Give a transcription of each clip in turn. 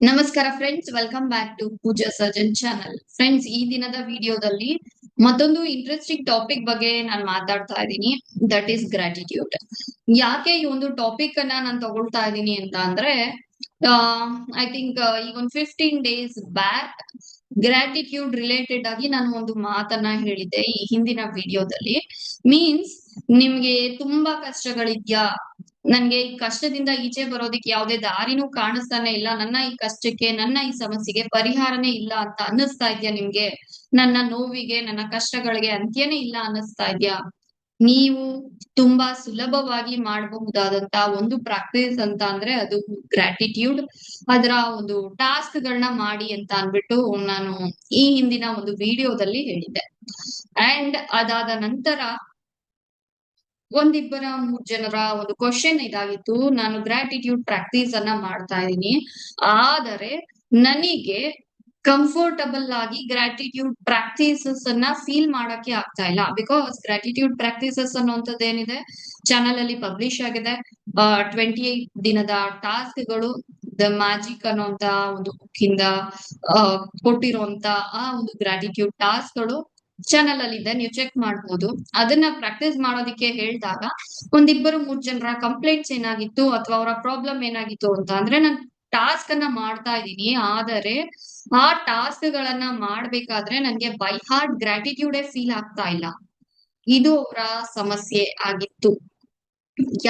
ನಮಸ್ಕಾರ friends, welcome back to Pooja Sarjan channel. Friends, ಈ ದಿನದ ವಿಡಿಯೋದಲ್ಲಿ ಮತ್ತೊಂದು ಇಂಟ್ರೆಸ್ಟಿಂಗ್ ಟಾಪಿಕ್ ಬಗ್ಗೆ ನಾನು ಮಾತಾಡ್ತಾ ಇದ್ದೀನಿ. That is gratitude. ಯಾಕೆ ಈ ಒಂದು ಟಾಪಿಕ್ ಅನ್ನ ನಾನು ತಗೊಳ್ತಾ ಇದ್ದೀನಿ ಅಂತ ಅಂದ್ರೆ, ಐ ಥಿಂಕ್ ಈಗ ಒಂದು 15 days ಬ್ಯಾಕ್ ಗ್ರಾಟಿಟ್ಯೂಡ್ ರಿಲೇಟೆಡ್ ಆಗಿ ನಾನು ಒಂದು ಮಾತನ್ನ ಹೇಳಿದ್ದೆ ಈ ಹಿಂದಿನ ವಿಡಿಯೋದಲ್ಲಿ. ಮೀನ್ಸ್, ನಿಮ್ಗೆ ತುಂಬಾ ಕಷ್ಟಗಳಿದ್ಯಾ, ನನ್ಗೆ ಈ ಕಷ್ಟದಿಂದ ಈಚೆ ಬರೋದಿಕ್ಕೆ ಯಾವ್ದೇ ದಾರಿನೂ ಕಾಣಿಸ್ತಾನೆ ಇಲ್ಲ, ನನ್ನ ಈ ಕಷ್ಟಕ್ಕೆ, ನನ್ನ ಈ ಸಮಸ್ಯೆಗೆ ಪರಿಹಾರನೇ ಇಲ್ಲ ಅಂತ ಅನ್ನಿಸ್ತಾ ಇದ್ಯಾ ನಿಮ್ಗೆ? ನನ್ನ ನೋವಿಗೆ, ನನ್ನ ಕಷ್ಟಗಳಿಗೆ ಅಂತ್ಯನೇ ಇಲ್ಲ ಅನ್ನಿಸ್ತಾ ಇದ್ಯಾ? ನೀವು ತುಂಬಾ ಸುಲಭವಾಗಿ ಮಾಡಬಹುದಾದಂತ ಒಂದು ಪ್ರಾಕ್ಟೀಸ್ ಅಂತ ಅಂದ್ರೆ ಅದು ಗ್ರಾಟಿಟ್ಯೂಡ್. ಅದರ ಒಂದು ಟಾಸ್ಕ್ ಗಳನ್ನ ಮಾಡಿ ಅಂತ ಅನ್ಬಿಟ್ಟು ನಾನು ಈ ಹಿಂದಿನ ಒಂದು ವಿಡಿಯೋದಲ್ಲಿ ಹೇಳಿದ್ದೆ. ಅಂಡ್ ಅದಾದ ನಂತರ ಒಂದಿಬ್ಬರ 3 ಜನರ ಒಂದು ಕ್ವಶನ್ ಇದಾಗಿತ್ತು. ನಾನು ಗ್ರಾಟಿಟ್ಯೂಡ್ ಪ್ರಾಕ್ಟೀಸ್ ಅನ್ನ ಮಾಡ್ತಾ ಇದ್ದೀನಿ, ಆದರೆ ನನಗೆ ಕಂಫರ್ಟಬಲ್ ಆಗಿ ಗ್ರಾಟಿಟ್ಯೂಡ್ ಪ್ರಾಕ್ಟೀಸಸ್ ಅನ್ನ ಫೀಲ್ ಮಾಡಕ್ಕೆ ಆಗ್ತಾ ಇಲ್ಲ. ಬಿಕಾಸ್ ಗ್ರಾಟಿಟ್ಯೂಡ್ ಪ್ರಾಕ್ಟೀಸಸ್ ಅನ್ನುವಂಥದ್ದು ಏನಿದೆ ಚಾನಲ್ ಅಲ್ಲಿ ಪಬ್ಲಿಷ್ ಆಗಿದೆ. 28 ದಿನದ ಟಾಸ್ಕ್ ಗಳು, ದ ಮ್ಯಾಜಿಕ್ ಅನ್ನುವಂತ ಒಂದು ಬುಕ್ ಇಂದ ಕೊಟ್ಟಿರುವಂತ ಆ ಒಂದು ಗ್ರಾಟಿಟ್ಯೂಡ್ ಟಾಸ್ಕ್ ಗಳು ಚಾನಲ್ ಅಲ್ಲಿ ಇದೆ, ನೀವು ಚೆಕ್ ಮಾಡಬಹುದು. ಅದನ್ನ ಪ್ರಾಕ್ಟೀಸ್ ಮಾಡೋದಿಕ್ಕೆ ಹೇಳಿದಾಗ ಒಂದಿಬ್ಬರು 3 ಜನರ ಕಂಪ್ಲೇಂಟ್ಸ್ ಏನಾಗಿತ್ತು ಅಥವಾ ಅವರ ಪ್ರಾಬ್ಲಮ್ ಏನಾಗಿತ್ತು ಅಂತ ಅಂದ್ರೆ, ನಾನು ಟಾಸ್ಕ್ ಅನ್ನ ಮಾಡ್ತಾ ಇದ್ದೀನಿ, ಆದರೆ ಆ ಟಾಸ್ಕ್ ಗಳನ್ನ ಮಾಡ್ಬೇಕಾದ್ರೆ ನನ್ಗೆ ಬೈ ಹಾರ್ಟ್ ಗ್ರಾಟಿಟ್ಯೂಡೇ ಫೀಲ್ ಆಗ್ತಾ ಇಲ್ಲ. ಇದು ಅವರ ಸಮಸ್ಯೆ ಆಗಿತ್ತು.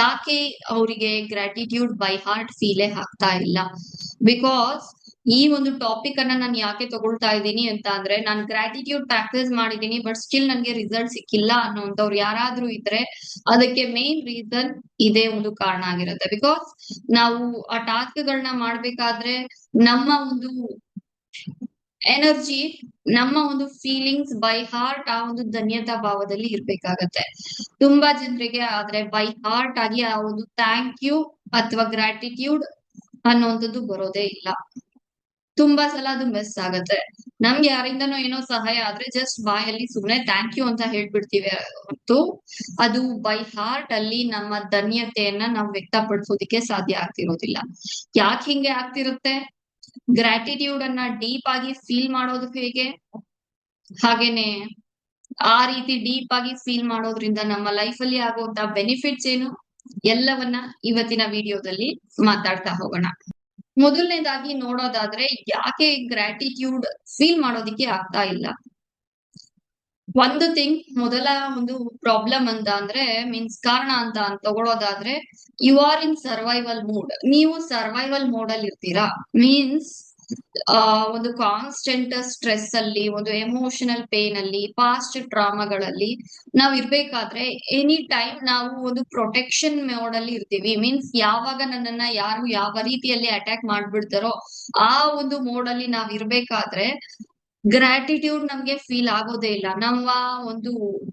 ಯಾಕೆ ಅವರಿಗೆ ಗ್ರಾಟಿಟ್ಯೂಡ್ ಬೈ ಹಾರ್ಟ್ ಫೀಲೇ ಆಗ್ತಾ ಇಲ್ಲ? ಬಿಕಾಸ್ ಈ ಒಂದು ಟಾಪಿಕ್ ಅನ್ನ ನಾನು ಯಾಕೆ ತಗೊಳ್ತಾ ಇದ್ದೀನಿ ಅಂತ ಅಂದ್ರೆ, ನಾನು ಗ್ರಾಟಿಟ್ಯೂಡ್ ಪ್ರಾಕ್ಟೀಸ್ ಮಾಡಿದೀನಿ ಬಟ್ ಸ್ಟಿಲ್ ನನ್ಗೆ ರಿಸಲ್ಟ್ ಸಿಕ್ಕಿಲ್ಲ ಅನ್ನೋಂಥವ್ರು ಯಾರಾದ್ರೂ ಇದ್ರೆ ಅದಕ್ಕೆ ಮೇನ್ ರೀಸನ್ ಇದೇ ಒಂದು ಕಾರಣ ಆಗಿರುತ್ತೆ. ಬಿಕಾಸ್ ನಾವು ಆ ಟಾಸ್ಕ್ ಗಳನ್ನ ಮಾಡ್ಬೇಕಾದ್ರೆ ನಮ್ಮ ಒಂದು ಎನರ್ಜಿ, ನಮ್ಮ ಒಂದು ಫೀಲಿಂಗ್ಸ್ ಬೈ ಹಾರ್ಟ್ ಆ ಒಂದು ಧನ್ಯತಾ ಭಾವದಲ್ಲಿ ಇರ್ಬೇಕಾಗತ್ತೆ. ತುಂಬಾ ಜನರಿಗೆ ಆದ್ರೆ ಬೈ ಹಾರ್ಟ್ ಆಗಿ ಆ ಒಂದು ಥ್ಯಾಂಕ್ ಯು ಅಥವಾ ಗ್ರಾಟಿಟ್ಯೂಡ್ ಅನ್ನುವಂಥದ್ದು ಬರೋದೇ ಇಲ್ಲ. ತುಂಬಾ ಸಲ ಅದು ಮಿಸ್ ಆಗತ್ತೆ. ನಮ್ಗೆ ಯಾರಿಂದನೋ ಏನೋ ಸಹಾಯ ಆದ್ರೆ ಜಸ್ಟ್ ಬಾಯಲ್ಲಿ ಸುಮ್ನೆ ಥ್ಯಾಂಕ್ ಯು ಅಂತ ಹೇಳ್ಬಿಡ್ತೀವಿ ಹೊರತು ಅದು ಬೈ ಹಾರ್ಟ್ ಅಲ್ಲಿ ನಮ್ಮ ಧನ್ಯತೆಯನ್ನ ನಾವು ವ್ಯಕ್ತಪಡಿಸೋದಿಕ್ಕೆ ಸಾಧ್ಯ ಆಗ್ತಿರೋದಿಲ್ಲ. ಯಾಕೆ ಹಿಂಗೆ ಆಗ್ತಿರುತ್ತೆ? ಗ್ರಾಟಿಟ್ಯೂಡ್ ಅನ್ನ ಡೀಪ್ ಆಗಿ ಫೀಲ್ ಮಾಡೋದು ಹೇಗೆ, ಹಾಗೇನೆ ಆ ರೀತಿ ಡೀಪ್ ಆಗಿ ಫೀಲ್ ಮಾಡೋದ್ರಿಂದ ನಮ್ಮ ಲೈಫ್ ಅಲ್ಲಿ ಆಗುವಂತ ಬೆನಿಫಿಟ್ಸ್ ಏನು, ಎಲ್ಲವನ್ನ ಇವತ್ತಿನ ವಿಡಿಯೋದಲ್ಲಿ ಮಾತಾಡ್ತಾ ಹೋಗೋಣ. ಮೊದಲನೇದಾಗಿ ನೋಡೋದಾದ್ರೆ, ಯಾಕೆ ಗ್ರಾಟಿಟ್ಯೂಡ್ ಫೀಲ್ ಮಾಡೋದಿಕ್ಕೆ ಆಗ್ತಾ ಇಲ್ಲ? ಒಂದು ಥಿಂಗ್, ಮೊದಲ ಒಂದು ಪ್ರಾಬ್ಲಮ್ ಅಂತ ಅಂದ್ರೆ, ಮೀನ್ಸ್ ಕಾರಣ ಅಂತ ತಗೊಳೋದಾದ್ರೆ, you are in survival mode. ನೀವು ಸರ್ವೈವಲ್ ಮೋಡ್ ಅಲ್ಲಿ ಇರ್ತೀರಾ. ಮೀನ್ಸ್ ಒಂದು ಕಾನ್ಸ್ಟೆಂಟ್ ಸ್ಟ್ರೆಸ್ ಅಲ್ಲಿ, ಒಂದು ಎಮೋಷನಲ್ ಪೇನ್ ಅಲ್ಲಿ, ಪಾಸ್ಟ್ ಟ್ರಾಮಾಗಳಲ್ಲಿ ನಾವ್ ಇರ್ಬೇಕಾದ್ರೆ ಎನಿ ಟೈಮ್ ನಾವು ಒಂದು ಪ್ರೊಟೆಕ್ಷನ್ ಮೋಡ್ ಅಲ್ಲಿ ಇರ್ತೀವಿ. ಮೀನ್ಸ್ ಯಾವಾಗ ನನ್ನನ್ನ ಯಾರು ಯಾವ ರೀತಿಯಲ್ಲಿ ಅಟ್ಯಾಕ್ ಮಾಡ್ಬಿಡ್ತಾರೋ ಆ ಒಂದು ಮೋಡ್ ಅಲ್ಲಿ ನಾವ್ ಇರ್ಬೇಕಾದ್ರೆ ಗ್ರಾಟಿಟ್ಯೂಡ್ ನಮ್ಗೆ ಫೀಲ್ ಆಗೋದೇ ಇಲ್ಲ. ನಮ್ಮ ಒಂದು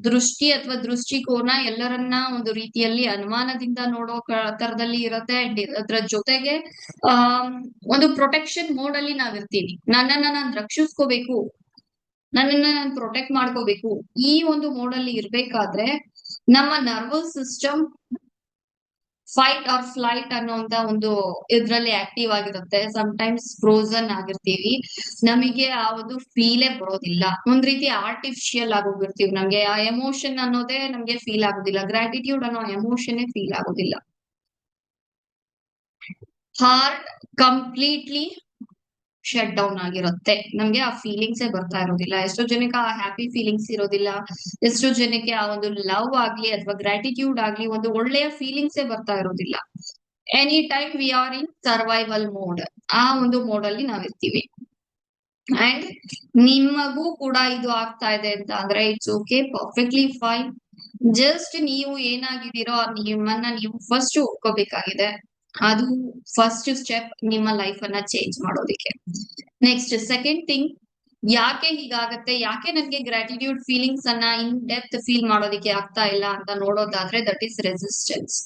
ದೃಷ್ಟಿ ಅಥವಾ ದೃಷ್ಟಿಕೋನ ಎಲ್ಲರನ್ನ ಒಂದು ರೀತಿಯಲ್ಲಿ ಅನುಮಾನದಿಂದ ನೋಡೋ ತರದಲ್ಲಿ ಇರುತ್ತೆ. ಅಂಡ್ ಅದ್ರ ಜೊತೆಗೆ ಆ ಒಂದು ಪ್ರೊಟೆಕ್ಷನ್ ಮೋಡ್ ಅಲ್ಲಿ ನಾವ್ ಇರ್ತೀವಿ. ನನ್ನನ್ನ ನಾನ್ ರಕ್ಷಿಸ್ಕೋಬೇಕು, ನನ್ನನ್ನ ನಾನ್ ಪ್ರೊಟೆಕ್ಟ್ ಮಾಡ್ಕೋಬೇಕು, ಈ ಒಂದು ಮೋಡ್ ಅಲ್ಲಿ ಇರ್ಬೇಕಾದ್ರೆ ನಮ್ಮ nervous system fight R flight ಅನ್ನುವಂತ ಒಂದು ಇದ್ರಲ್ಲಿ ಆಕ್ಟಿವ್ ಆಗಿರುತ್ತೆ. ಟೈಮ್ಸ್ ಫ್ರೋಸನ್ ಆಗಿರ್ತೀವಿ, ನಮಗೆ ಆ ಒಂದು ಫೀಲೇ ಬರೋದಿಲ್ಲ. ಒಂದ್ ರೀತಿ ಆರ್ಟಿಫಿಷಿಯಲ್ ಆಗೋಗಿರ್ತೀವಿ. ನಮ್ಗೆ ಆ ಎಮೋಷನ್ ಅನ್ನೋದೇ ನಮ್ಗೆ ಫೀಲ್ ಆಗೋದಿಲ್ಲ. ಗ್ರಾಟಿಟ್ಯೂಡ್ ಅನ್ನೋ ಎಮೋಷನ್ ಫೀಲ್ ಆಗೋದಿಲ್ಲ. ಹಾರ್ಟ್ ಕಂಪ್ಲೀಟ್ಲಿ ಶಟ್ ಡೌನ್ ಆಗಿರುತ್ತೆ. ನಮ್ಗೆ ಆ ಫೀಲಿಂಗ್ಸೇ ಬರ್ತಾ ಇರೋದಿಲ್ಲ. ಎಷ್ಟೋ ಜನಕ್ಕೆ ಆ ಹ್ಯಾಪಿ ಫೀಲಿಂಗ್ಸ್ ಇರೋದಿಲ್ಲ. ಎಷ್ಟೋ ಜನಕ್ಕೆ ಆ ಒಂದು ಲವ್ ಆಗ್ಲಿ ಅಥವಾ ಗ್ರಾಟಿಟ್ಯೂಡ್ ಆಗ್ಲಿ ಒಂದು ಒಳ್ಳೆಯ ಫೀಲಿಂಗ್ಸೇ ಬರ್ತಾ ಇರೋದಿಲ್ಲ. Any time we are in survival mode. ಆ ಒಂದು ಮೋಡ್ ಅಲ್ಲಿ ನಾವಿರ್ತೀವಿ. ಅಂಡ್ ನಿಮಗೂ ಕೂಡ ಇದು ಆಗ್ತಾ ಇದೆ ಅಂತ ಅಂದ್ರೆ it's okay, perfectly fine. Just ನೀವು ಏನಾಗಿದ್ದೀರೋ ನಿಮ್ಮನ್ನ ನೀವು ಫಸ್ಟ್ ಒಪ್ಕೋಬೇಕಾಗಿದೆ. ಅದು ಫಸ್ಟ್ ಸ್ಟೆಪ್ ನಿಮ್ಮ ಲೈಫ್ ಅನ್ನ ಚೇಂಜ್ ಮಾಡೋದಿಕ್ಕೆ. ನೆಕ್ಸ್ಟ್ ಸೆಕೆಂಡ್ ಥಿಂಗ್, ಯಾಕೆ ಹೀಗಾಗತ್ತೆ, ಯಾಕೆ ನನ್ಗೆ ಗ್ರಾಟಿಟ್ಯೂಡ್ ಫೀಲಿಂಗ್ಸ್ ಅನ್ನ ಇನ್ ಡೆಪ್ತ್ ಫೀಲ್ ಮಾಡೋದಿಕ್ಕೆ ಆಗ್ತಾ ಇಲ್ಲ ಅಂತ ನೋಡೋದಾದ್ರೆ, ದಟ್ ಈಸ್ ರೆಸಿಸ್ಟೆನ್ಸ್.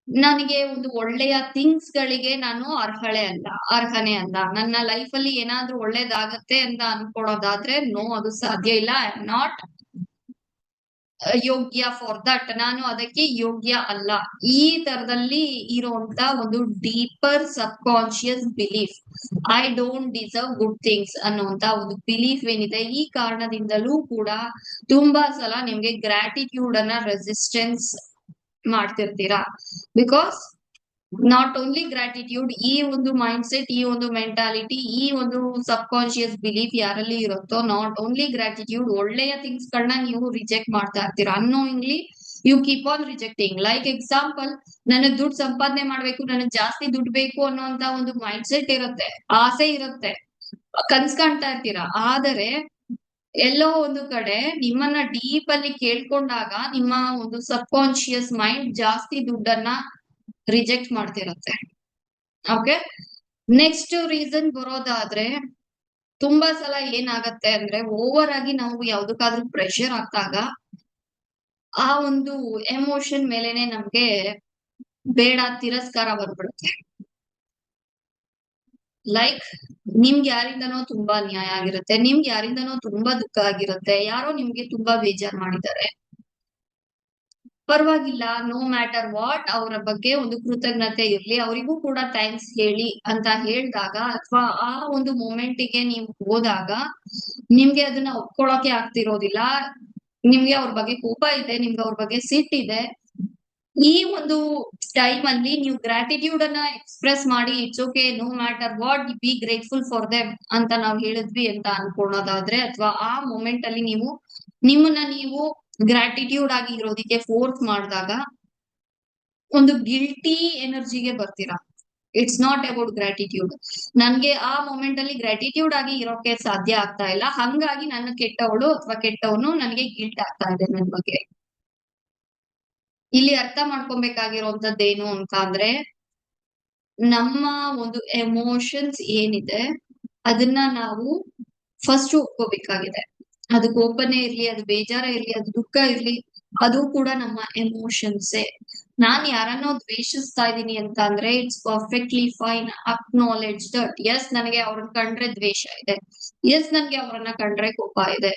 ನನಗೆ ಒಂದು ಒಳ್ಳೆಯ ಥಿಂಗ್ಸ್ ಗಳಿಗೆ ನಾನು ಅರ್ಹನೇ ಅಲ್ಲ. ನನ್ನ ಲೈಫ್ ಅಲ್ಲಿ ಏನಾದ್ರೂ ಒಳ್ಳೇದಾಗತ್ತೆ ಅಂತ ಅನ್ಕೊಳ್ಳೋದಾದ್ರೆ ನೋ, ಅದು ಸಾಧ್ಯ ಇಲ್ಲ. ಐ ಆಮ್ ನಾಟ್ ಯೋಗ್ಯ ಫಾರ್ ದಟ್, ನಾನು ಅದಕ್ಕೆ ಯೋಗ್ಯ ಅಲ್ಲ. ಈ ತರದಲ್ಲಿ ಇರುವಂತ ಒಂದು deeper sub conscious belief, I don't deserve good things ಅನ್ನುವಂತ ಒಂದು ಬಿಲೀಫ್ ಏನಿದೆ, ಈ ಕಾರಣದಿಂದಲೂ ಕೂಡ ತುಂಬಾ ಸಲ ನಿಮ್ಗೆ ಗ್ರಾಟಿಟ್ಯೂಡ್ ಅನ್ನ ರೆಸಿಸ್ಟೆನ್ಸ್ ಮಾಡ್ತಿರ್ತೀರಾ. ಬಿಕಾಸ್ ನಾಟ್ ಓನ್ಲಿ ಗ್ರಾಟಿಟ್ಯೂಡ್, ಈ ಒಂದು ಮೈಂಡ್ ಸೆಟ್, ಈ ಒಂದು ಮೆಂಟಾಲಿಟಿ, ಈ ಒಂದು ಸಬ್ ಕಾನ್ಶಿಯಸ್ ಬಿಲೀಫ್ ಯಾರಲ್ಲಿ ಇರುತ್ತೋ, ನಾಟ್ ಓನ್ಲಿ ಗ್ರಾಟಿಟ್ಯೂಡ್, ಒಳ್ಳೆಯ ಥಿಂಗ್ಸ್ ಗಳನ್ನ ನೀವು ರಿಜೆಕ್ಟ್ ಮಾಡ್ತಾ ಇರ್ತೀರಾ. Annoyingly you keep on rejecting. Like example, ನನಗ್ ದುಡ್ಡು ಸಂಪಾದನೆ ಮಾಡ್ಬೇಕು, ನನಗ್ ಜಾಸ್ತಿ ದುಡ್ಡು ಬೇಕು ಅನ್ನೋಂತ ಒಂದು ಮೈಂಡ್ ಸೆಟ್ ಇರುತ್ತೆ, ಆಸೆ ಇರುತ್ತೆ, ಕನ್ಸ್ ಕಾಣ್ತಾ ಇರ್ತೀರಾ. ಆದರೆ ಎಲ್ಲೋ ಒಂದು ಕಡೆ ನಿಮ್ಮನ್ನ ಡೀಪ್ ಅಲ್ಲಿ ಕೇಳ್ಕೊಂಡಾಗ ನಿಮ್ಮ ಒಂದು ಸಬ್ ಕಾನ್ಶಿಯಸ್ ಮೈಂಡ್ ಜಾಸ್ತಿ ದುಡ್ಡನ್ನ ರಿಜೆಕ್ಟ್ ಮಾಡ್ತಿರತ್ತೆ. ಓಕೆ, ನೆಕ್ಸ್ಟ್ ರೀಸನ್ ಬರೋದಾದ್ರೆ, ತುಂಬಾ ಸಲ ಏನಾಗತ್ತೆ ಅಂದ್ರೆ, ಓವರ್ ಆಗಿ ನಾವು ಯಾವ್ದಕ್ಕಾದ್ರೂ ಪ್ರೆಷರ್ ಆಗ್ತಾಗ ಆ ಒಂದು ಎಮೋಷನ್ ಮೇಲೆನೆ ನಮ್ಗೆ ಬೇಡ ತಿರಸ್ಕಾರ ಬಂದ್ಬಿಡುತ್ತೆ. ಲೈಕ್ ನಿಮ್ಗೆ ಯಾರಿಂದನೋ ತುಂಬಾ ಅನ್ಯಾಯ ಆಗಿರುತ್ತೆ, ನಿಮ್ಗೆ ಯಾರಿಂದನೋ ತುಂಬಾ ದುಃಖ ಆಗಿರುತ್ತೆ, ಯಾರೋ ನಿಮ್ಗೆ ತುಂಬಾ ಬೇಜಾರ್ ಮಾಡಿದ್ದಾರೆ, ಪರವಾಗಿಲ್ಲ, ನೋ ಮ್ಯಾಟರ್ ವಾಟ್, ಅವರ ಬಗ್ಗೆ ಒಂದು ಕೃತಜ್ಞತೆ ಇರ್ಲಿ, ಅವರಿಗೂ ಕೂಡ ಥ್ಯಾಂಕ್ಸ್ ಹೇಳಿ ಅಂತ ಹೇಳಿದಾಗ, ಅಥವಾ ಆ ಒಂದು ಮೂಮೆಂಟಿಗೆ ನೀವು ಹೋದಾಗ ನಿಮ್ಗೆ ಅದನ್ನ ಒಪ್ಕೊಳಕ್ಕೆ ಆಗ್ತಿರೋದಿಲ್ಲ, ನಿಮ್ಗೆ ಅವ್ರ ಬಗ್ಗೆ ಕೋಪ ಇದೆ, ನಿಮ್ಗೆ ಅವ್ರ ಬಗ್ಗೆ ಸಿಟ್ಟಿದೆ. ಈ ಒಂದು ಟೈಮ್ ಅಲ್ಲಿ ನೀವು ಗ್ರಾಟಿಟ್ಯೂಡ್ ಅನ್ನ ಎಕ್ಸ್ಪ್ರೆಸ್ ಮಾಡಿ, it's okay, no matter what, be grateful for them ಅಂತ ನಾವ್ ಹೇಳಿದ್ವಿ ಅಂತ ಅನ್ಕೊಳ್ಳೋದಾದ್ರೆ, ಅಥವಾ ಆ ಮೂಮೆಂಟ್ ಅಲ್ಲಿ ನೀವು ನಿಮ್ಮನ್ನ ನೀವು ಗ್ರಾಟಿಟ್ಯೂಡ್ ಆಗಿ ಇರೋದಿಕ್ಕೆ ಫೋರ್ಸ್ ಮಾಡಿದಾಗ ಒಂದು ಗಿಲ್ಟಿ ಎನರ್ಜಿಗೆ ಬರ್ತೀರಾ. It's not about gratitude. ನನ್ಗೆ ಆ ಮೂಮೆಂಟ್ ಅಲ್ಲಿ ಗ್ರಾಟಿಟ್ಯೂಡ್ ಆಗಿ ಇರೋಕೆ ಸಾಧ್ಯ ಆಗ್ತಾ ಇಲ್ಲ, ಹಂಗಾಗಿ ನನ್ನ ಕೆಟ್ಟವಳು ಅಥವಾ ಕೆಟ್ಟವನು, ನನಗೆ ಗಿಲ್ಟ್ ಆಗ್ತಾ ಇದೆ ನನ್ ಬಗ್ಗೆ. ಇಲ್ಲಿ ಅರ್ಥ ಮಾಡ್ಕೊಬೇಕಾಗಿರುವಂತದ್ದೇನು ಅಂತ ಅಂದ್ರೆ, ನಮ್ಮ ಒಂದು ಎಮೋಷನ್ಸ್ ಏನಿದೆ ಅದನ್ನ ನಾವು ಫಸ್ಟ್ ಒಪ್ಕೋಬೇಕಾಗಿದೆ. ಅದು ಕೋಪನೇ ಇರ್ಲಿ, ಅದು ಬೇಜಾರ ಇರ್ಲಿ, ಅದು ದುಃಖ ಇರ್ಲಿ, ಅದು ಕೂಡ ನಮ್ಮ ಎಮೋಷನ್ಸೇ. ನಾನ್ ಯಾರನ್ನೋ ದ್ವೇಷಿಸ್ತಾ ಇದ್ದೀನಿ ಅಂತ ಅಂದ್ರೆ, it's perfectly fine, acknowledge that. Yes, ನನಗೆ ಅವ್ರನ್ನ ಕಂಡ್ರೆ ದ್ವೇಷ ಇದೆ, ಎಸ್, ನನ್ಗೆ ಅವ್ರನ್ನ ಕಂಡ್ರೆ ಕೋಪ ಇದೆ.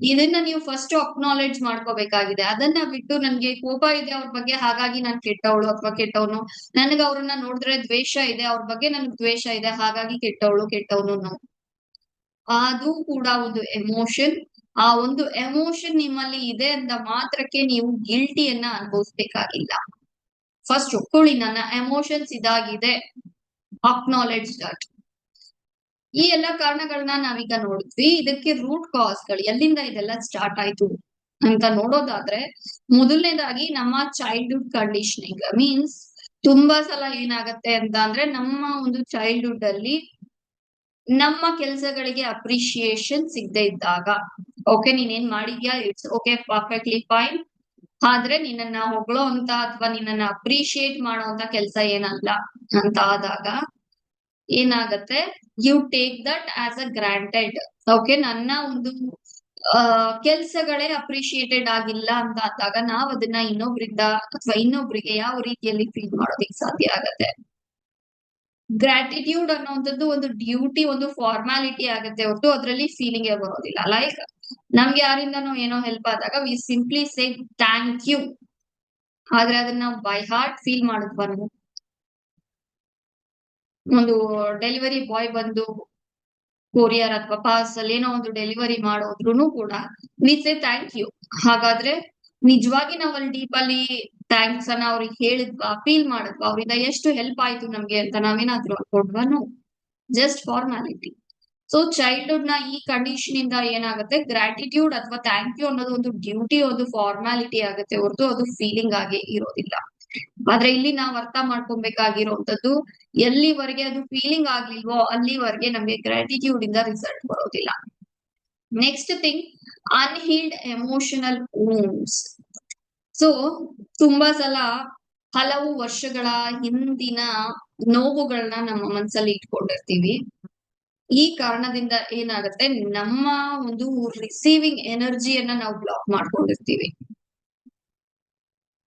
ಇದನ್ನ ನೀವು ಫಸ್ಟ್ ಅಕ್ನಾಲೆಡ್ಜ್ ಮಾಡ್ಕೋಬೇಕಾಗಿದೆ. ಅದನ್ನ ಬಿಟ್ಟು ನನ್ಗೆ ಕೋಪ ಇದೆ ಅವ್ರ ಬಗ್ಗೆ, ಹಾಗಾಗಿ ನಾನ್ ಕೆಟ್ಟವಳು ಅಥವಾ ಕೆಟ್ಟವನು, ನನಗೆ ಅವ್ರನ್ನ ನೋಡಿದ್ರೆ ದ್ವೇಷ ಇದೆ, ಅವ್ರ ಬಗ್ಗೆ ನನ್ಗೆ ದ್ವೇಷ ಇದೆ, ಹಾಗಾಗಿ ಕೆಟ್ಟವಳು ಕೆಟ್ಟವನು, ಅದು ಕೂಡ ಒಂದು ಎಮೋಷನ್. ಆ ಒಂದು ಎಮೋಷನ್ ನಿಮ್ಮಲ್ಲಿ ಇದೆ ಅಂತ ಮಾತ್ರಕ್ಕೆ ನೀವು ಗಿಲ್ಟಿಯನ್ನ ಅನುಭವಿಸ್ಬೇಕಾಗಿಲ್ಲ. ಫಸ್ಟ್ ಒಪ್ಕೊಳ್ಳಿ, ನನ್ನ ಎಮೋಷನ್ಸ್ ಇದಾಗಿದೆ, ಅಕ್ನಾಲೆಡ್ಜ್ ದಟ್. ಈ ಎಲ್ಲಾ ಕಾರಣಗಳನ್ನ ನಾವೀಗ ನೋಡಿದ್ವಿ. ಇದಕ್ಕೆ ರೂಟ್ ಕಾಸ್ ಗಳು, ಎಲ್ಲಿಂದ ಇದೆಲ್ಲ ಸ್ಟಾರ್ಟ್ ಆಯ್ತು ಅಂತ ನೋಡೋದಾದ್ರೆ, ಮೊದಲನೇದಾಗಿ ನಮ್ಮ ಚೈಲ್ಡ್ಹುಡ್ ಕಂಡೀಷನಿಂಗ್. ಮೀನ್ಸ್ ತುಂಬಾ ಸಲ ಏನಾಗತ್ತೆ ಅಂತ ಅಂದ್ರೆ, ನಮ್ಮ ಒಂದು ಚೈಲ್ಡ್ಹುಡ್ ಅಲ್ಲಿ ನಮ್ಮ ಕೆಲಸಗಳಿಗೆ ಅಪ್ರಿಶಿಯೇಷನ್ ಸಿಗದೆ ಇದ್ದಾಗ, ಓಕೆ ನೀನೇನ್ ಮಾಡಿದ್ಯಾ, ಇಟ್ಸ್ ಓಕೆ, ಪರ್ಫೆಕ್ಟ್ಲಿ ಫೈನ್, ಆದ್ರೆ ನಿನ್ನನ್ನ ಹೊಗಳೋ ಅಂತ ಅಥವಾ ನಿನ್ನನ್ನ ಅಪ್ರಿಶಿಯೇಟ್ ಮಾಡೋ ಅಂತ ಕೆಲಸ ಏನಲ್ಲ ಅಂತ ಆದಾಗ ಏನಾಗತ್ತೆ, you take that as a granted. Okay, ನನ್ನ ಒಂದು ಕೆಲ್ಸಗಳೇ ಅಪ್ರಿಶಿಯೇಟೆಡ್ ಆಗಿಲ್ಲ ಅಂತ ಆದಾಗ ನಾವ್ ಅದನ್ನ ಇನ್ನೊಬ್ರಿಂದ ಅಥವಾ ಇನ್ನೊಬ್ರಿಗೆ ಯಾವ ರೀತಿಯಲ್ಲಿ ಫೀಲ್ ಮಾಡೋದಿಕ್ ಸಾಧ್ಯ ಆಗತ್ತೆ. ಗ್ರಾಟಿಟ್ಯೂಡ್ ಅನ್ನೋಂಥದ್ದು ಒಂದು ಡ್ಯೂಟಿ, ಒಂದು ಫಾರ್ಮಾಲಿಟಿ ಆಗತ್ತೆ ಹೊರತು ಅದ್ರಲ್ಲಿ ಫೀಲಿಂಗ್ ಬರೋದಿಲ್ಲ. ಲೈಕ್ ನಮ್ಗೆ ಯಾರಿಂದನೋ ಏನೋ ಹೆಲ್ಪ್ ಆದಾಗ we simply say thank you, ಆದ್ರೆ ಅದನ್ನ ನಾವು ಬೈ ಹಾರ್ಟ್ ಫೀಲ್ ಮಾಡಿದ್ವಾ ನಾವು? ಒಂದು ಡೆಲಿವರಿ ಬಾಯ್ ಬಂದು ಕೊರಿಯರ್ ಅಥವಾ ಪಾರ್ಸಲ್ ಏನೋ ಒಂದು ಡೆಲಿವರಿ ಮಾಡೋದ್ರುನು ಕೂಡ ವಿ ಸೇ ಥ್ಯಾಂಕ್ ಯು. ಹಾಗಾದ್ರೆ ನಿಜವಾಗಿ ನಾವ್ ಅಲ್ಲಿ ಡೀಪ್ ಅಲ್ಲಿ ಥ್ಯಾಂಕ್ಸ್ ಅನ್ನ ಅವ್ರಿಗೆ ಹೇಳಿದ್ವಾ, ಫೀಲ್ ಮಾಡಿದ್ವಾ, ಅವ್ರಿಂದ ಎಷ್ಟು ಹೆಲ್ಪ್ ಆಯ್ತು ನಮ್ಗೆ ಅಂತ ನಾವೇನಾದ್ರೂ ಅನ್ಕೊಂಡ್ವಾ? No, just formality. So childhood ನ ಈ ಕಂಡೀಷನ್ ಇಂದ ಏನಾಗುತ್ತೆ, ಗ್ರಾಟಿಟ್ಯೂಡ್ ಅಥವಾ ಥ್ಯಾಂಕ್ ಯು ಅನ್ನೋದು ಒಂದು ಡ್ಯೂಟಿ, ಒಂದು ಫಾರ್ಮಾಲಿಟಿ ಆಗುತ್ತೆ ಹೊರತು ಅದು ಫೀಲಿಂಗ್ ಆಗಿ ಇರೋದಿಲ್ಲ. ಆದ್ರೆ ಇಲ್ಲಿ ನಾವ್ ಅರ್ಥ ಮಾಡ್ಕೊಬೇಕಾಗಿರುವಂತದ್ದು, ಎಲ್ಲಿವರೆಗೆ ಅದು ಫೀಲಿಂಗ್ ಆಗ್ಲಿಲ್ವೋ ಅಲ್ಲಿವರೆಗೆ ನಮ್ಗೆ ಗ್ರಾಟಿಟ್ಯೂಡ್ ಇಂದ ರಿಸಲ್ಟ್ ಬರೋದಿಲ್ಲ. Next thing, unhealed emotional wounds. So ತುಂಬಾ ಸಲ ಹಲವು ವರ್ಷಗಳ ಹಿಂದಿನ ನೋವುಗಳನ್ನ ನಮ್ಮ ಮನಸ್ಸಲ್ಲಿ ಇಟ್ಕೊಂಡಿರ್ತೀವಿ. ಈ ಕಾರಣದಿಂದ ಏನಾಗುತ್ತೆ, ನಮ್ಮ ಒಂದು ರಿಸೀವಿಂಗ್ ಎನರ್ಜಿಯನ್ನ ನಾವು ಬ್ಲಾಕ್ ಮಾಡ್ಕೊಂಡಿರ್ತೀವಿ.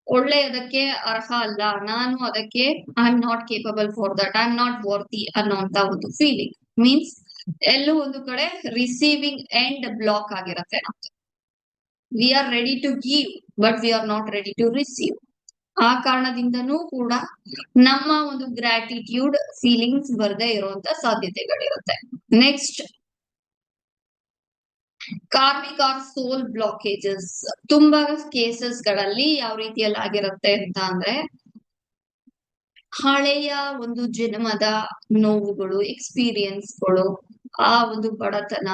ಒಳ್ಳೆಯದಕ್ಕೆ ಅರ್ಹ ಅಲ್ಲ, ನಾನು ಅದಕ್ಕೆ I am not capable for that, I am not worthy ಅನ್ನೋಂತ ಒಂದು ಫೀಲಿಂಗ್. ಮೀನ್ಸ್ ಎಲ್ಲೂ ಒಂದು ಕಡೆ ರಿಸೀವಿಂಗ್ ಎಂಡ್ ಬ್ಲಾಕ್ ಆಗಿರತ್ತೆ. We are ready to give but we are not ready to receive. ಆ ಕಾರಣದಿಂದನೂ ಕೂಡ ನಮ್ಮ ಒಂದು ಗ್ರಾಟಿಟ್ಯೂಡ್ ಫೀಲಿಂಗ್ಸ್ ಬರದೇ ಇರುವಂತ ಸಾಧ್ಯತೆಗಳಿರುತ್ತೆ. Next, karmic or soul blockages. ತುಂಬಾ ಕೇಸಸ್ ಗಳಲ್ಲಿ ಯಾವ ರೀತಿಯಲ್ಲಿ ಆಗಿರುತ್ತೆ ಅಂತ ಅಂದ್ರೆ, ಹಳೆಯ ಒಂದು ಜನ್ಮದ ನೋವುಗಳು, ಎಕ್ಸ್ಪೀರಿಯನ್ಸ್ಗಳು, ಆ ಒಂದು ಬಡತನ,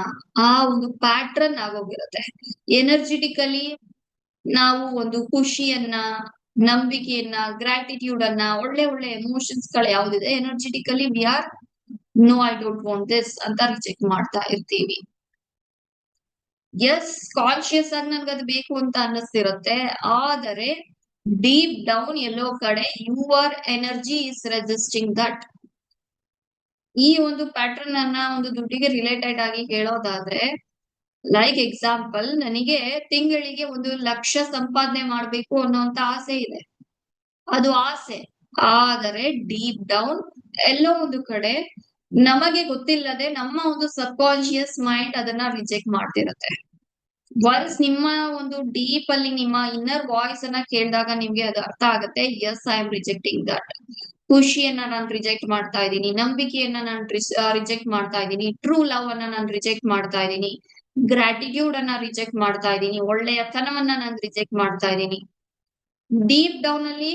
ಆ ಒಂದು ಪ್ಯಾಟ್ರನ್ ಆಗೋಗಿರುತ್ತೆ. ಎನರ್ಜಿಟಿಕಲಿ ನಾವು ಒಂದು ಖುಷಿಯನ್ನ, ನಂಬಿಕೆಯನ್ನ, ಗ್ರಾಟಿಟ್ಯೂಡ್ ಅನ್ನ, ಒಳ್ಳೆ ಒಳ್ಳೆ ಎಮೋಷನ್ಸ್ ಗಳು ಯಾವ್ದಿದೆ, energetically we are no I don't want this ಅಂತ ರಿಜೆಕ್ಟ್ ಮಾಡ್ತಾ ಇರ್ತೀವಿ. ಎಸ್, ಕಾನ್ಶಿಯಸ್ ಆಗಿ ನನ್ಗೆ ಅದು ಬೇಕು ಅಂತ ಅನ್ನಿಸ್ತಿರುತ್ತೆ, ಆದರೆ ಡೀಪ್ ಡೌನ್ ಎಲ್ಲೋ ಕಡೆ your energy is resisting that. ಈ ಒಂದು ಪ್ಯಾಟರ್ನ್ ಅನ್ನ ಒಂದು ದುಡ್ಡಿಗೆ ರಿಲೇಟೆಡ್ ಆಗಿ ಹೇಳೋದಾದ್ರೆ, ಲೈಕ್ ಎಕ್ಸಾಂಪಲ್, ನನಗೆ ತಿಂಗಳಿಗೆ 1,00,000 ಸಂಪಾದನೆ ಮಾಡ್ಬೇಕು ಅನ್ನೋಂತ ಆಸೆ ಇದೆ. ಅದು ಆಸೆ, ಆದರೆ ಡೀಪ್ ಡೌನ್ ಎಲ್ಲೋ ಒಂದು ಕಡೆ ನಮಗೆ ಗೊತ್ತಿಲ್ಲದೆ ನಮ್ಮ ಒಂದು ಸಬ್ ಕಾನ್ಶಿಯಸ್ ಮೈಂಡ್ ಅದನ್ನ ರಿಜೆಕ್ಟ್ ಮಾಡ್ತಿರತ್ತೆ. ಒನ್ಸ್ ನಿಮ್ಮ ಒಂದು ಡೀಪ್ ಅಲ್ಲಿ ನಿಮ್ಮ ಇನ್ನರ್ ವಾಯ್ಸ್ ಅನ್ನ ಕೇಳಿದಾಗ ನಿಮ್ಗೆ ಅದು ಅರ್ಥ ಆಗುತ್ತೆ, yes I am rejecting that. ಖುಷಿಯನ್ನ ನಾನು ರಿಜೆಕ್ಟ್ ಮಾಡ್ತಾ ಇದ್ದೀನಿ, ನಂಬಿಕೆಯನ್ನ ನಾನು ರಿಜೆಕ್ಟ್ ಮಾಡ್ತಾ ಇದ್ದೀನಿ, ಟ್ರೂ ಲವ್ ಅನ್ನ ನಾನು ರಿಜೆಕ್ಟ್ ಮಾಡ್ತಾ ಇದ್ದೀನಿ, ಗ್ರಾಟಿಟ್ಯೂಡ್ ಅನ್ನ ರಿಜೆಕ್ಟ್ ಮಾಡ್ತಾ ಇದ್ದೀನಿ, ಒಳ್ಳೆಯತನವನ್ನ ನಾನು ರಿಜೆಕ್ಟ್ ಮಾಡ್ತಾ ಇದ್ದೀನಿ. ಡೀಪ್ ಡೌನ್ ಅಲ್ಲಿ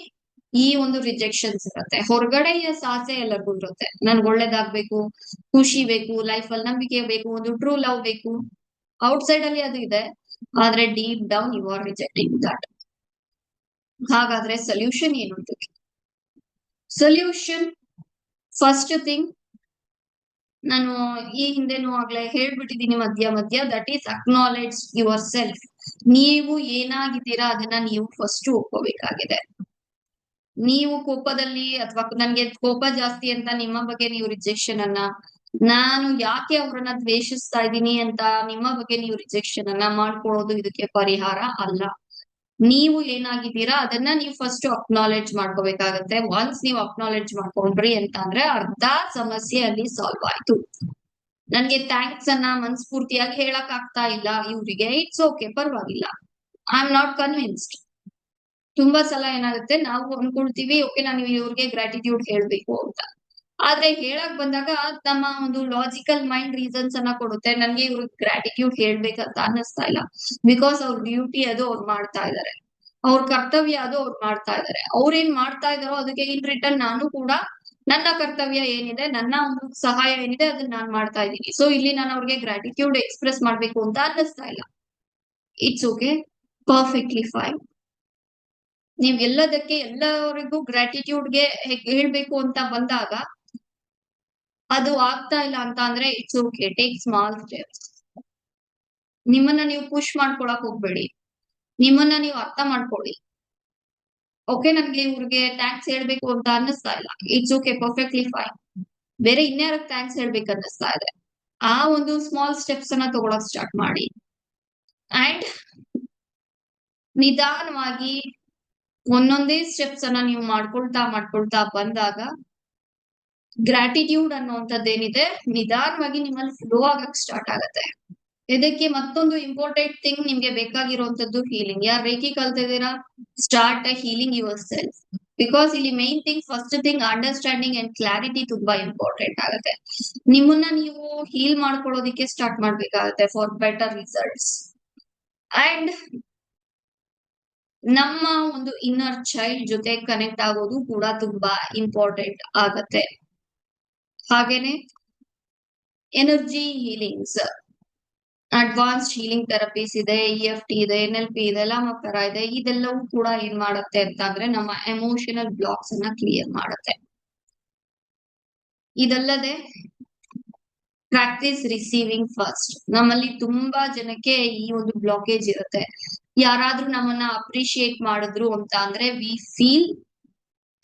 ಈ ಒಂದು ರಿಜೆಕ್ಷನ್ಸ್ ಇರುತ್ತೆ. ಹೊರಗಡೆ ಆಸೆ ಎಲ್ಲರಿಗೂ ಇರುತ್ತೆ, ನನ್ಗೆ ಒಳ್ಳೇದಾಗ್ಬೇಕು, ಖುಷಿ ಬೇಕು, ಲೈಫ್ ಅಲ್ಲಿ ನಂಬಿಕೆ ಬೇಕು, ಒಂದು ಟ್ರೂ ಲವ್ ಬೇಕು. ಔಟ್ಸೈಡ್ ಅಲ್ಲಿ ಅದು ಇದೆ, ಆದ್ರೆ deep down you are rejecting that. ಹಾಗಾದ್ರೆ ಸೊಲ್ಯೂಷನ್ ಏನು? ಸೊಲ್ಯೂಷನ್, ಫಸ್ಟ್ ಥಿಂಗ್, ನಾನು ಈ ಹಿಂದೆನೂ ಆಗ್ಲೇ ಹೇಳ್ಬಿಟ್ಟಿದೀನಿ ಮಧ್ಯ that is acknowledge yourself. ನೀವು ಏನಾಗಿದ್ದೀರಾ ಅದನ್ನ ನೀವು ಫಸ್ಟ್ ಒಪ್ಕೋಬೇಕಾಗಿದೆ. ನೀವು ಕೋಪದಲ್ಲಿ, ಅಥವಾ ನನ್ಗೆ ಕೋಪ ಜಾಸ್ತಿ ಅಂತ ನಿಮ್ಮ ಬಗ್ಗೆ ನೀವು ರಿಜೆಕ್ಷನ್ ಅನ್ನ, ನಾನು ಯಾಕೆ ಅವ್ರನ್ನ ದ್ವೇಷಿಸ್ತಾ ಇದ್ದೀನಿ ಅಂತ ನಿಮ್ಮ ಬಗ್ಗೆ ನೀವು ರಿಜೆಕ್ಷನ್ ಅನ್ನ ಮಾಡ್ಕೊಳ್ಳೋದು ಇದಕ್ಕೆ ಪರಿಹಾರ ಅಲ್ಲ. ನೀವು ಏನಾಗಿದ್ದೀರಾ ಅದನ್ನ ನೀವು ಫಸ್ಟ್ ಅಕ್ನಾಲೆಡ್ಜ್ ಮಾಡ್ಕೋಬೇಕಾಗತ್ತೆ. ಒನ್ಸ್ ನೀವು ಅಕ್ನಾಲೆಡ್ಜ್ ಮಾಡ್ಕೊಂಡ್ರಿ ಅಂತ ಅಂದ್ರೆ ಅರ್ಧ ಸಮಸ್ಯೆ ಅಲ್ಲಿ ಸಾಲ್ವ್ ಆಯ್ತು. ನನ್ಗೆ ಥ್ಯಾಂಕ್ಸ್ ಅನ್ನ ಮನ್ಸ್ಫೂರ್ತಿಯಾಗಿ ಹೇಳಕ್ ಆಗ್ತಾ ಇಲ್ಲ ಇವ್ರಿಗೆ, ಇಟ್ಸ್ ಓಕೆ, ಪರವಾಗಿಲ್ಲ, ಐ ಆಮ್ ನಾಟ್ ಕನ್ವಿನ್ಸ್ಡ್. ತುಂಬಾ ಸಲ ಏನಾಗುತ್ತೆ, ನಾವು ಅನ್ಕೊಳ್ತೀವಿ ಓಕೆ ನಾನು ಇವ್ರಿಗೆ ಗ್ರಾಟಿಟ್ಯೂಡ್ ಹೇಳ್ಬೇಕು ಅಂತ, ಆದ್ರೆ ಹೇಳಕ್ ಬಂದಾಗ ನಮ್ಮ ಒಂದು ಲಾಜಿಕಲ್ ಮೈಂಡ್ ರೀಸನ್ಸ್ ಅನ್ನ ಕೊಡುತ್ತೆ, ನನ್ಗೆ ಇವ್ರಿಗೆ ಗ್ರಾಟಿಟ್ಯೂಡ್ ಹೇಳ್ಬೇಕಂತ ಅನ್ನಿಸ್ತಾ ಇಲ್ಲ, ಬಿಕಾಸ್ ಅವ್ರ ಡ್ಯೂಟಿ ಅದು ಅವ್ರು ಮಾಡ್ತಾ ಇದಾರೆ, ಅವ್ರ ಕರ್ತವ್ಯ ಅದು ಅವ್ರು ಮಾಡ್ತಾ ಇದಾರೆ. ಅವ್ರೇನ್ ಮಾಡ್ತಾ ಇದಾರೋ ಅದಕ್ಕೆ ಇನ್ ರಿಟರ್ನ್ ನಾನು ಕೂಡ ನನ್ನ ಕರ್ತವ್ಯ ಏನಿದೆ, ನನ್ನ ಒಂದು ಸಹಾಯ ಏನಿದೆ ಅದನ್ನ ನಾನ್ ಮಾಡ್ತಾ ಇದ್ದೀನಿ. ಸೊ ಇಲ್ಲಿ ನಾನು ಅವ್ರಿಗೆ ಗ್ರಾಟಿಟ್ಯೂಡ್ ಎಕ್ಸ್ಪ್ರೆಸ್ ಮಾಡ್ಬೇಕು ಅಂತ ಅನ್ನಿಸ್ತಾ ಇಲ್ಲ. It's okay, perfectly fine. ನೀವ್ ಎಲ್ಲರಿಗೂ ಗ್ರಾಟಿಟ್ಯೂಡ್ಗೆ ಹೇಳ್ಬೇಕು ಅಂತ ಬಂದಾಗ ಅದು ಆಗ್ತಾ ಇಲ್ಲ ಅಂತ ಅಂದ್ರೆ it's okay, take small steps. ನಿಮ್ಮನ್ನ ನೀವು ಪುಷ್ ಮಾಡ್ಕೊಳಕ್ ಹೋಗ್ಬೇಡಿ, ನಿಮ್ಮನ್ನ ನೀವು ಅರ್ಥ ಮಾಡ್ಕೊಳ್ಳಿ. ಓಕೆ, ನನ್ಗೆ ಇವ್ರಿಗೆ ಥ್ಯಾಂಕ್ಸ್ ಹೇಳ್ಬೇಕು ಅಂತ ಅನ್ನಿಸ್ತಾ ಇಲ್ಲ, ಇಟ್ಸ್ ಓಕೆ, ಪರ್ಫೆಕ್ಟ್ಲಿ ಫೈನ್. ಬೇರೆ ಇನ್ಯಾರಕ್ ಥ್ಯಾಂಕ್ಸ್ ಹೇಳ್ಬೇಕು ಅನ್ನಿಸ್ತಾ ಇದೆ, ಆ ಒಂದು ಸ್ಮಾಲ್ ಸ್ಟೆಪ್ಸ್ ಅನ್ನ ತಗೊಳಕ್ ಸ್ಟಾರ್ಟ್ ಮಾಡಿ. ಅಂಡ್ ನಿಧಾನವಾಗಿ ಒಂದೊಂದೇ ಸ್ಟೆಪ್ಸ್ ಅನ್ನ ನೀವು ಮಾಡ್ಕೊಳ್ತಾ ಬಂದಾಗ ಗ್ರಾಟಿಟ್ಯೂಡ್ ಅನ್ನುವಂಥದ್ದೇನಿದೆ ನಿಧಾನವಾಗಿ ನಿಮ್ಮಲ್ಲಿ ಫ್ಲೋ ಆಗಕ್ ಸ್ಟಾರ್ಟ್ ಆಗತ್ತೆ. ಇದಕ್ಕೆ ಮತ್ತೊಂದು ಇಂಪಾರ್ಟೆಂಟ್ ಥಿಂಗ್ ನಿಮ್ಗೆ ಬೇಕಾಗಿರುವಂತದ್ದು ಹೀಲಿಂಗ್. ಯಾರು ರೇಖಿ ಕಲ್ತಿದ್ದೀರಾ, start healing yourself. Because ಇಲ್ಲಿ main thing, first thing understanding and clarity ತುಂಬಾ ಇಂಪಾರ್ಟೆಂಟ್ ಆಗುತ್ತೆ. ನಿಮ್ಮನ್ನ ನೀವು ಹೀಲ್ ಮಾಡ್ಕೊಳ್ಳೋದಿಕ್ಕೆ ಸ್ಟಾರ್ಟ್ ಮಾಡ್ಬೇಕಾಗತ್ತೆ ಫಾರ್ ಬೆಟರ್ ರಿಸಲ್ಟ್ಸ್. ಅಂಡ್ ನಮ್ಮ ಒಂದು ಇನ್ನರ್ ಚೈಲ್ಡ್ ಜೊತೆ ಕನೆಕ್ಟ್ ಆಗೋದು ಕೂಡ ತುಂಬಾ ಇಂಪಾರ್ಟೆಂಟ್ ಆಗತ್ತೆ. ಹಾಗೇನೆ energy healings, advanced healing therapies ಇದೆ, EFT ಇದೆ, NLP ಇದೆ, ಲಾಮಕರ ಇದೆ. ಇದೆಲ್ಲವೂ ಕೂಡ ಏನ್ ಮಾಡುತ್ತೆ ಅಂತ ಅಂದ್ರೆ ನಮ್ಮ ಎಮೋಷನಲ್ ಬ್ಲಾಕ್ಸ್ ಅನ್ನ ಕ್ಲಿಯರ್ ಮಾಡುತ್ತೆ. ಇದಲ್ಲದೆ ಪ್ರಾಕ್ಟೀಸ್ ರಿಸೀವಿಂಗ್ ಫಸ್ಟ್. ನಮ್ಮಲ್ಲಿ ತುಂಬಾ ಜನಕ್ಕೆ ಈ ಒಂದು ಬ್ಲಾಕೇಜ್ ಇರುತ್ತೆ. ಯಾರಾದ್ರೂ ನಮ್ಮನ್ನ ಅಪ್ರಿಶಿಯೇಟ್ ಮಾಡಿದ್ರು ಅಂತ ಅಂದ್ರೆ ವಿ ಫೀಲ್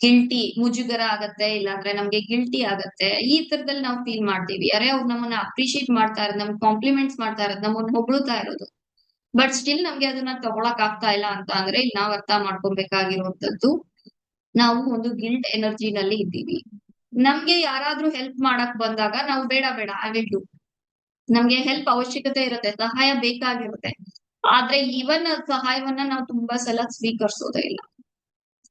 ಗಿಲ್ಟಿ, ಮುಜುಗರ ಆಗತ್ತೆ, ಇಲ್ಲಾಂದ್ರೆ ನಮ್ಗೆ ಗಿಲ್ಟಿ ಆಗತ್ತೆ. ಈ ತರದಲ್ಲಿ ನಾವು ಫೀಲ್ ಮಾಡ್ತೀವಿ. ಯಾರೇ ಅವ್ರು ನಮ್ಮನ್ನ ಅಪ್ರಿಶಿಯೇಟ್ ಮಾಡ್ತಾ ಇರೋದು, ನಮ್ಗೆ ಕಾಂಪ್ಲಿಮೆಂಟ್ಸ್ ಮಾಡ್ತಾ ಇರೋದು, ನಮ್ಮನ್ನ ಹೊಗಳ್ತಾ ಇರೋದು, ಬಟ್ ಸ್ಟಿಲ್ ನಮ್ಗೆ ಅದನ್ನ ತಗೊಳಕ್ ಆಗ್ತಾ ಇಲ್ಲ ಅಂತ ಅಂದ್ರೆ ಇಲ್ಲಿ ನಾವ್ ಅರ್ಥ ಮಾಡ್ಕೊಬೇಕಾಗಿರುವಂತದ್ದು, ನಾವು ಒಂದು ಗಿಲ್ಟ್ ಎನರ್ಜಿನಲ್ಲಿ ಇದ್ದೀವಿ. ನಮ್ಗೆ ಯಾರಾದ್ರೂ ಹೆಲ್ಪ್ ಮಾಡಕ್ ಬಂದಾಗ ನಾವು ಬೇಡ ಐ ವಿಲ್ ಡೂ, ನಮ್ಗೆ ಹೆಲ್ಪ್ ಅವಶ್ಯಕತೆ ಇರುತ್ತೆ, ಸಹಾಯ ಬೇಕಾಗಿರುತ್ತೆ, ಆದ್ರೆ ಇವನ್ ಸಹಾಯವನ್ನ ನಾವು ತುಂಬಾ ಸಲ ಸ್ವೀಕರಿಸೋದೇ ಇಲ್ಲ.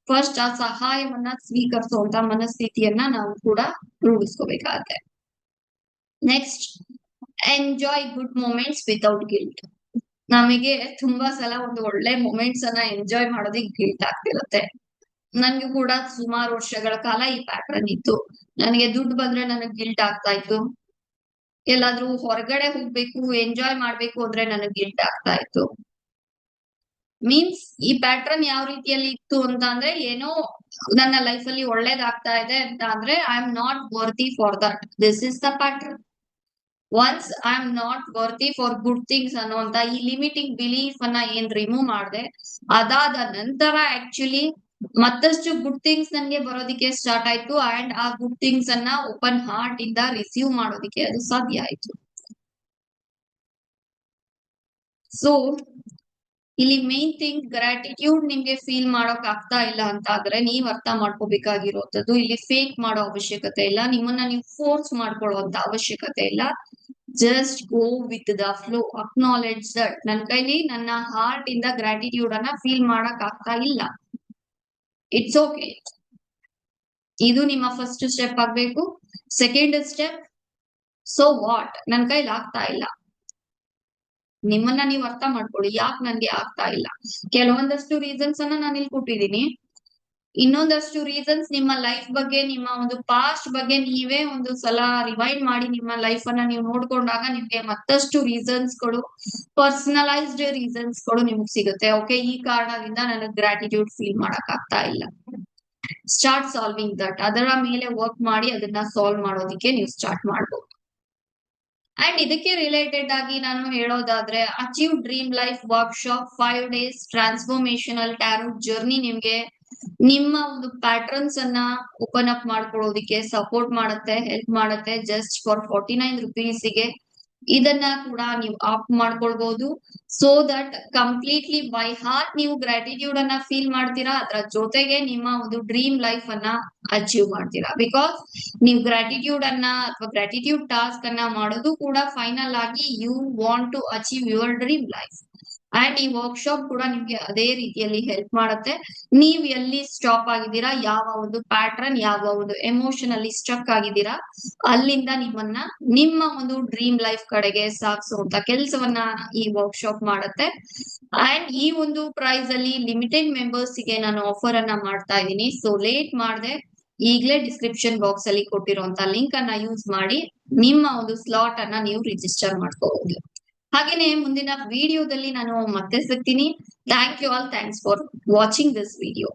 ಫಸ್ಟ್ ಆ ಸಹಾಯವನ್ನ ಸ್ವೀಕರಿಸುವಂತ ಮನಸ್ಥಿತಿಯನ್ನ ನಾವು ಕೂಡ ರೂಢಿಸ್ಕೋಬೇಕಾಗತ್ತೆ. Next, enjoy good moments without guilt. ನಮಗೆ ತುಂಬಾ ಸಲ ಒಂದು ಒಳ್ಳೆ ಮೂಮೆಂಟ್ಸ್ ಅನ್ನ ಎಂಜಾಯ್ ಮಾಡೋದಕ್ಕೆ ಗಿಲ್ಟ್ ಆಗ್ತಿರುತ್ತೆ. ನನ್ಗೆ ಕೂಡ ಸುಮಾರು ವರ್ಷಗಳ ಕಾಲ ಈ ಪ್ಯಾಟರ್ನ್ ಇತ್ತು. ನನಗೆ ದುಡ್ಡು ಬಂದ್ರೆ ನನಗೆ ಗಿಲ್ಟ್ ಆಗ್ತಾ ಇತ್ತು. ಎಲ್ಲಾದ್ರೂ ಹೊರಗಡೆ ಹೋಗ್ಬೇಕು, ಎಂಜಾಯ್ ಮಾಡ್ಬೇಕು ಅಂದ್ರೆ ನನಗೆ ಗಿಲ್ಟ್ ಆಗ್ತಾ ಇತ್ತು. ಮೀನ್ಸ್ ಈ ಪ್ಯಾಟರ್ನ್ ಯಾವ ರೀತಿಯಲ್ಲಿ ಇತ್ತು ಅಂತ ಅಂದ್ರೆ, ಏನೋ ನನ್ನ ಲೈಫ್ ಅಲ್ಲಿ ಒಳ್ಳೇದಾಗ್ತಾ ಇದೆ ಅಂತ ಅಂದ್ರೆ I am not worthy for that. This is the pattern. Once I am not worthy for good things ಅನ್ನುವಂತ ಈ ಲಿಮಿಟಿಂಗ್ ಬಿಲೀಫ್ ಅನ್ನ ಏನ್ ರಿಮೂವ್ ಮಾಡಿದೆ, ಅದಾದ ನಂತರ ಆಕ್ಚುಲಿ ಮತ್ತಷ್ಟು ಗುಡ್ ಥಿಂಗ್ಸ್ ನನ್ಗೆ ಬರೋದಿಕ್ಕೆ ಸ್ಟಾರ್ಟ್ ಆಯ್ತು. ಅಂಡ್ ಆ ಗುಡ್ ಥಿಂಗ್ಸ್ ಅನ್ನ ಓಪನ್ ಹಾರ್ಟ್ ಇಂದ ರಿಸೀವ್ ಮಾಡೋದಿಕ್ಕೆ ಅದು ಸಾಧ್ಯ ಆಯ್ತು. ಸೊ ಇಲ್ಲಿ ಮೇನ್ ಥಿಂಗ್, ಗ್ರಾಟಿಟ್ಯೂಡ್ ನಿಮ್ಗೆ ಫೀಲ್ ಮಾಡೋಕ್ ಆಗ್ತಾ ಇಲ್ಲ ಅಂತ ಆದ್ರೆ ನೀವ್ ಅರ್ಥ ಮಾಡ್ಕೋಬೇಕಾಗಿರೋದು, ಇಲ್ಲಿ ಫೇಕ್ ಮಾಡೋ ಅವಶ್ಯಕತೆ ಇಲ್ಲ, ನಿಮ್ಮನ್ನ ನೀವು ಫೋರ್ಸ್ ಮಾಡ್ಕೊಳ್ಳುವಂತ ಅವಶ್ಯಕತೆ ಇಲ್ಲ. Just go with the flow. Acknowledge that ನನ್ ಕೈಲಿ ನನ್ನ ಹಾರ್ಟ್ ಇಂದ ಗ್ರಾಟಿಟ್ಯೂಡ್ ಅನ್ನ ಫೀಲ್ ಮಾಡಕ್ ಆಗ್ತಾ ಇಲ್ಲ. It's okay. ಇದು ನಿಮ್ಮ ಫಸ್ಟ್ ಸ್ಟೆಪ್ ಆಗ್ಬೇಕು. ಸೆಕೆಂಡ್ ಸ್ಟೆಪ್, ಸೊ ವಾಟ್, ನನ್ ಕೈಲಿ ಆಗ್ತಾ ಇಲ್ಲ. ನಿಮ್ಮನ್ನ ನೀವು ಅರ್ಥ ಮಾಡ್ಕೊಳ್ಳಿ, ಯಾಕೆ ನನ್ಗೆ ಆಗ್ತಾ ಇಲ್ಲ. ಕೆಲವೊಂದಷ್ಟು ರೀಸನ್ಸ್ ಅನ್ನ ನಾನು ಇಲ್ಲಿ ಕೊಟ್ಟಿದ್ದೀನಿ. ಇನ್ನೊಂದಷ್ಟು ರೀಸನ್ಸ್ ನಿಮ್ಮ ಲೈಫ್ ಬಗ್ಗೆ, ನಿಮ್ಮ ಒಂದು ಪಾಸ್ಟ್ ಬಗ್ಗೆ ನೀವೇ ಒಂದು ಸಲ ರಿವೈಂಡ್ ಮಾಡಿ ನಿಮ್ಮ ಲೈಫ್ ಅನ್ನ ನೀವು ನೋಡ್ಕೊಂಡಾಗ ನಿಮ್ಗೆ ಮತ್ತಷ್ಟು ರೀಸನ್ಸ್ ಗಳು, ಪರ್ಸನಲೈಸ್ಡ್ ರೀಸನ್ಸ್ ಗಳು ನಿಮ್ಗೆ ಸಿಗುತ್ತೆ. ಓಕೆ, ಈ ಕಾರಣದಿಂದ ನನಗೆ ಗ್ರಾಟಿಟ್ಯೂಡ್ ಫೀಲ್ ಮಾಡಕ್ ಆಗ್ತಾ ಇಲ್ಲ. Start solving that. ಅದರ ಮೇಲೆ ವರ್ಕ್ ಮಾಡಿ ಅದನ್ನ ಸಾಲ್ವ್ ಮಾಡೋದಿಕ್ಕೆ ನೀವು ಸ್ಟಾರ್ಟ್ ಮಾಡ್ಬೋದು. ಅಂಡ್ ಇದಕ್ಕೆ ರಿಲೇಟೆಡ್ ಆಗಿ ನಾನು ಹೇಳೋದಾದ್ರೆ, achieve dream life workshop 5 days transformational tarot journey ನಿಮ್ಗೆ ನಿಮ್ಮ ಒಂದು ಪ್ಯಾಟರ್ನ್ಸ್ ಅನ್ನ ಓಪನ್ ಅಪ್ ಮಾಡ್ಕೊಳ್ಳೋದಿಕ್ಕೆ ಸಪೋರ್ಟ್ ಮಾಡುತ್ತೆ, ಹೆಲ್ಪ್ ಮಾಡುತ್ತೆ. ಜಸ್ಟ್ ಫಾರ್ 49 rupees ಇದನ್ನ ಕೂಡ ನೀವು ಆಪ್ ಮಾಡ್ಕೊಳ್ಬಹುದು. So that completely by heart ನೀವು ಗ್ರಾಟಿಟ್ಯೂಡ್ ಅನ್ನ ಫೀಲ್ ಮಾಡ್ತೀರಾ, ಅದರ ಜೊತೆಗೆ ನಿಮ್ಮ ಒಂದು ಡ್ರೀಮ್ ಲೈಫ್ ಅನ್ನ ಅಚೀವ್ ಮಾಡ್ತೀರಾ. ಬಿಕಾಸ್ ನೀವು ಗ್ರಾಟಿಟ್ಯೂಡ್ ಅನ್ನ ಅಥವಾ ಗ್ರಾಟಿಟ್ಯೂಡ್ ಟಾಸ್ಕ್ ಅನ್ನ ಮಾಡೋದು ಕೂಡ ಫೈನಲ್ ಆಗಿ you want to achieve your dream life. And ಈ ವರ್ಕ್ಶಾಪ್ ಕೂಡ ನಿಮ್ಗೆ ಅದೇ ರೀತಿಯಲ್ಲಿ ಹೆಲ್ಪ್ ಮಾಡುತ್ತೆ. ನೀವ್ ಎಲ್ಲಿ ಸ್ಟಾಪ್ ಆಗಿದ್ದೀರಾ, ಯಾವ ಒಂದು ಪ್ಯಾಟರ್ನ್, ಯಾವ ಒಂದು ಎಮೋಷನ್ ಅಲ್ಲಿ ಸ್ಟಕ್ ಆಗಿದ್ದೀರಾ, ಅಲ್ಲಿಂದ ನಿಮ್ಮನ್ನ ನಿಮ್ಮ ಒಂದು ಡ್ರೀಮ್ ಲೈಫ್ ಕಡೆಗೆ ಸಾಗಿಸುವಂತ ಕೆಲಸವನ್ನ ಈ ವರ್ಕ್ಶಾಪ್ ಮಾಡುತ್ತೆ. ಅಂಡ್ ಈ ಒಂದು ಪ್ರೈಸ್ ಅಲ್ಲಿ ಲಿಮಿಟೆಡ್ ಮೆಂಬರ್ಸ್ ಗೆ ನಾನು ಆಫರ್ ಅನ್ನ ಮಾಡ್ತಾ ಇದ್ದೀನಿ. ಸೊ ಲೇಟ್ ಮಾಡದೆ ಈಗಲೇ ಡಿಸ್ಕ್ರಿಪ್ಷನ್ ಬಾಕ್ಸ್ ಅಲ್ಲಿ ಕೊಟ್ಟಿರುವಂತ ಲಿಂಕ್ ಅನ್ನ ಯೂಸ್ ಮಾಡಿ ನಿಮ್ಮ ಒಂದು ಸ್ಲಾಟ್ ಅನ್ನ ನೀವು ರಿಜಿಸ್ಟರ್ ಮಾಡ್ಕೋಬಹುದು. ಹಾಗೇನೆ ಮುಂದಿನ ವಿಡಿಯೋದಲ್ಲಿ ನಾನು ಮತ್ತೆ ಸಿಗ್ತೀನಿ. Thank you all. Thanks for watching this video.